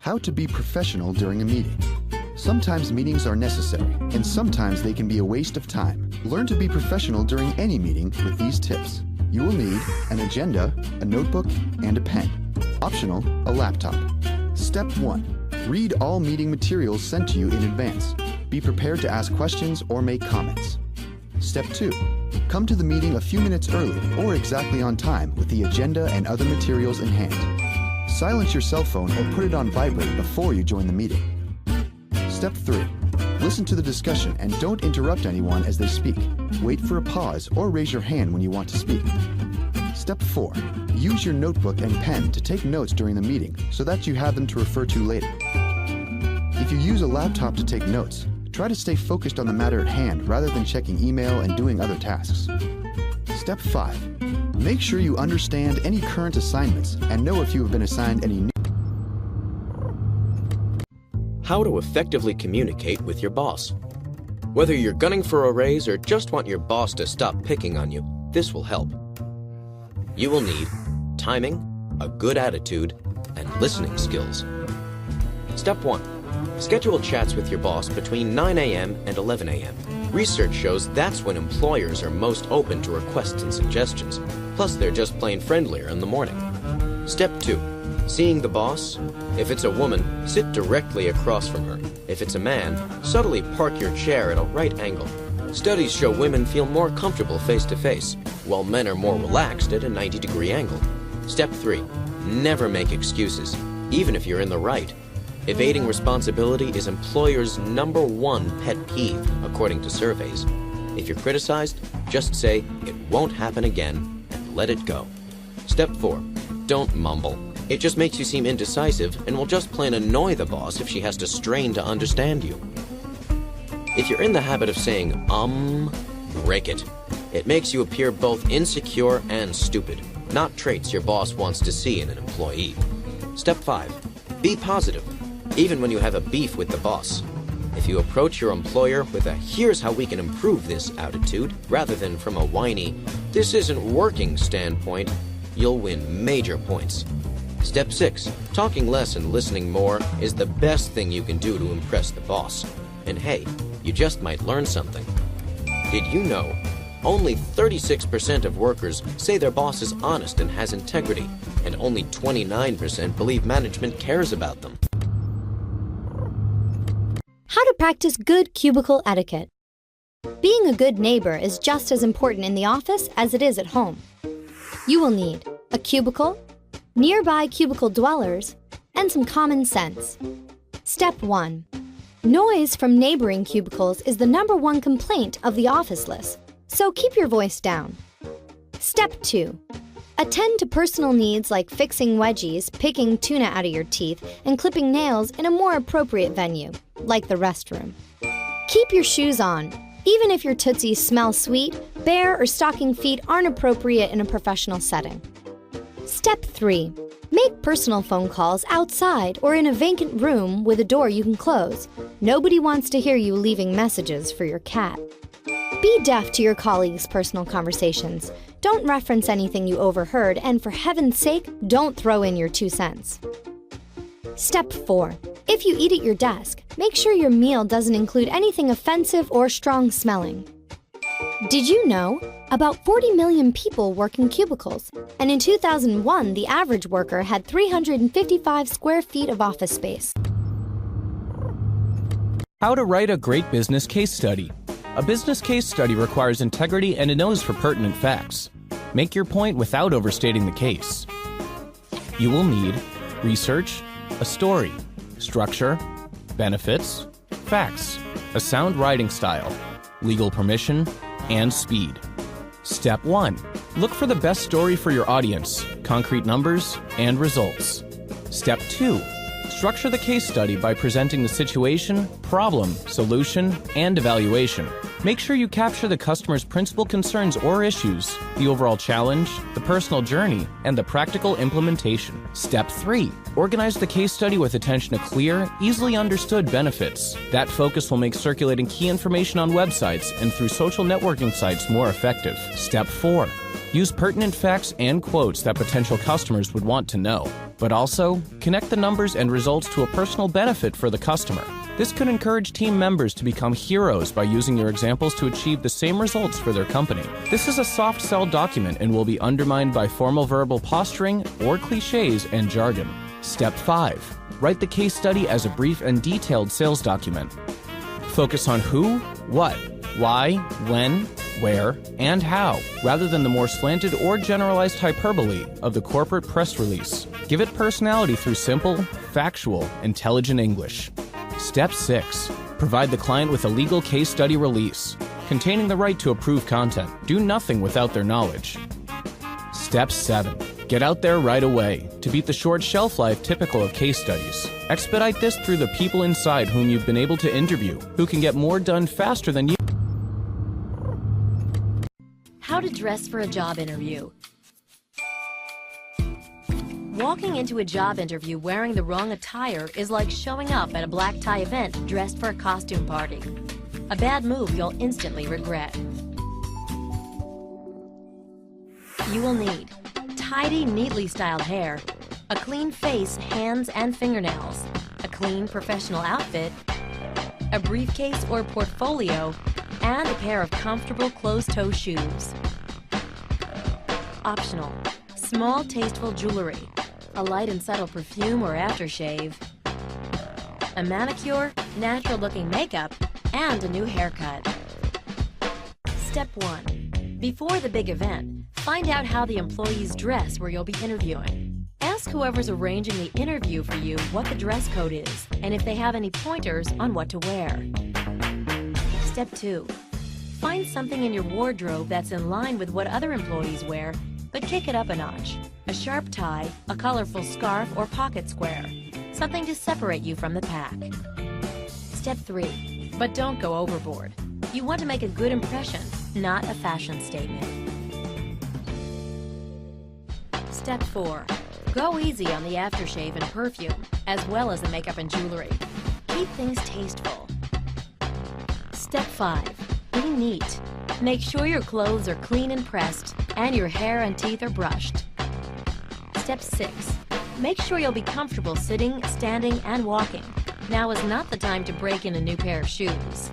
How to be professional during a meeting. Sometimes meetings are necessary, and sometimes they can be a waste of time. Learn to be professional during any meeting with these tips. You will need an agenda, a notebook, and a pen. Optional, a laptop. Step 1. Read all meeting materials sent to you in advance. Be prepared to ask questions or make comments. Step 2. Come to the meeting a few minutes early or exactly on time with the agenda and other materials in hand. Silence your cell phone or put it on vibrate before you join the meeting. Step 3. Listen to the discussion and don't interrupt anyone as they speak. Wait for a pause or raise your hand when you want to speak. Step 4. Use your notebook and pen to take notes during the meeting so that you have them to refer to later. If you use a laptop to take notes, try to stay focused on the matter at hand rather than checking email and doing other tasks. Step 5. Make sure you understand any current assignments and know if you have been assigned any new. How to effectively communicate with your boss. Whether you're gunning for a raise or just want your boss to stop picking on you, this will help. You will need timing, a good attitude, and listening skills. Step 1. Schedule chats with your boss between 9 a.m. and 11 a.m. Research shows that's when employers are most open to requests and suggestions. Plus, they're just plain friendlier in the morning. Step 2. Seeing the boss. If it's a woman, sit directly across from her. If it's a man, subtly park your chair at a right angle. Studies show women feel more comfortable face-to-face, while men are more relaxed at a 90-degree angle. Step 3. Never make excuses, even if you're in the right. Evading responsibility is employers' #1 pet peeve, according to surveys. If you're criticized, just say, "It won't happen again," and let it go. Step 4. Don't mumble. It just makes you seem indecisive and will just plain annoy the boss if she has to strain to understand you. If you're in the habit of saying, break it. It makes you appear both insecure and stupid, not traits your boss wants to see in an employee. Step 5. Be positive, even when you have a beef with the boss. If you approach your employer with a "here's how we can improve this" attitude, rather than from a whiny "this isn't working" standpoint, you'll win major points. Step 6. Talking less and listening more is the best thing you can do to impress the boss. And hey, you just might learn something. Did you know only 36% of workers say their boss is honest and has integrity, and only 29% believe management cares about them? How to practice good cubicle etiquette. Being a good neighbor is just as important in the office as it is at home. You will need a cubicle, nearby cubicle dwellers, and some common sense. Step 1. Noise from neighboring cubicles is the #1 complaint of the officeless, so keep your voice down. Step 2. Attend to personal needs like fixing wedgies, picking tuna out of your teeth, and clipping nails in a more appropriate venue, like the restroom. Keep your shoes on. Even if your tootsies smell sweet, bare or stocking feet aren't appropriate in a professional setting. Step 3. Make personal phone calls outside or in a vacant room with a door you can close. Nobody wants to hear you leaving messages for your cat. Be deaf to your colleagues' personal conversations. Don't reference anything you overheard, and for heaven's sake, don't throw in your 2 cents. Step 4. If you eat at your desk, make sure your meal doesn't include anything offensive or strong-smelling. Did you know? About 40 million people work in cubicles, and in 2001, the average worker had 355 square feet of office space. How to write a great business case study. A business case study requires integrity and a nose for pertinent facts. Make your point without overstating the case. You will need research, a story, structure, benefits, facts, a sound writing style, legal permission, and speed. Step 1. Look for the best story for your audience, concrete numbers, and results. Step 2. Structure the case study by presenting the situation, problem, solution, and evaluation. Make sure you capture the customer's principal concerns or issues, the overall challenge, the personal journey, and the practical implementation. Step 3. Organize the case study with attention to clear, easily understood benefits. That focus will make circulating key information on websites and through social networking sites more effective. Step 4. Use pertinent facts and quotes that potential customers would want to know, but also connect the numbers and results to a personal benefit for the customer. This could encourage team members to become heroes by using your examples to achieve the same results for their company. This is a soft sell document and will be undermined by formal verbal posturing or cliches and jargon. Step 5. Write the case study as a brief and detailed sales document. Focus on who, what, why, when, where, and how, rather than the more slanted or generalized hyperbole of the corporate press release. Give it personality through simple, factual, intelligent English. Step 6. Provide the client with a legal case study release, containing the right to approve content. Do nothing without their knowledge. Step 7. Get out there right away to beat the short shelf life typical of case studies. Expedite this through the people inside whom you've been able to interview, who can get more done faster than you. How to dress for a job interview. Walking into a job interview wearing the wrong attire is like showing up at a black tie event dressed for a costume party. A bad move you'll instantly regret. You will need tidy, neatly styled hair, a clean face, hands, and fingernails, a clean, professional outfit, a briefcase or portfolio, and a pair of comfortable closed-toe shoes. Optional: small, tasteful jewelry, a light and subtle perfume or aftershave, a manicure, natural-looking makeup, and a new haircut. Step 1. Before the big event, find out how the employees dress where you'll be interviewing. Ask whoever's arranging the interview for you what the dress code is, and if they have any pointers on what to wear. Step 2. Find something in your wardrobe that's in line with what other employees wear, but kick it up a notch. A sharp tie, a colorful scarf or pocket square. Something to separate you from the pack. Step 3. But don't go overboard. You want to make a good impression, not a fashion statement. Step 4. Go easy on the aftershave and perfume, as well as the makeup and jewelry. Keep things tasteful. Step 5. Be neat. Make sure your clothes are clean and pressed, and your hair and teeth are brushed. Step 6. Make sure you'll be comfortable sitting, standing, and walking. Now is not the time to break in a new pair of shoes.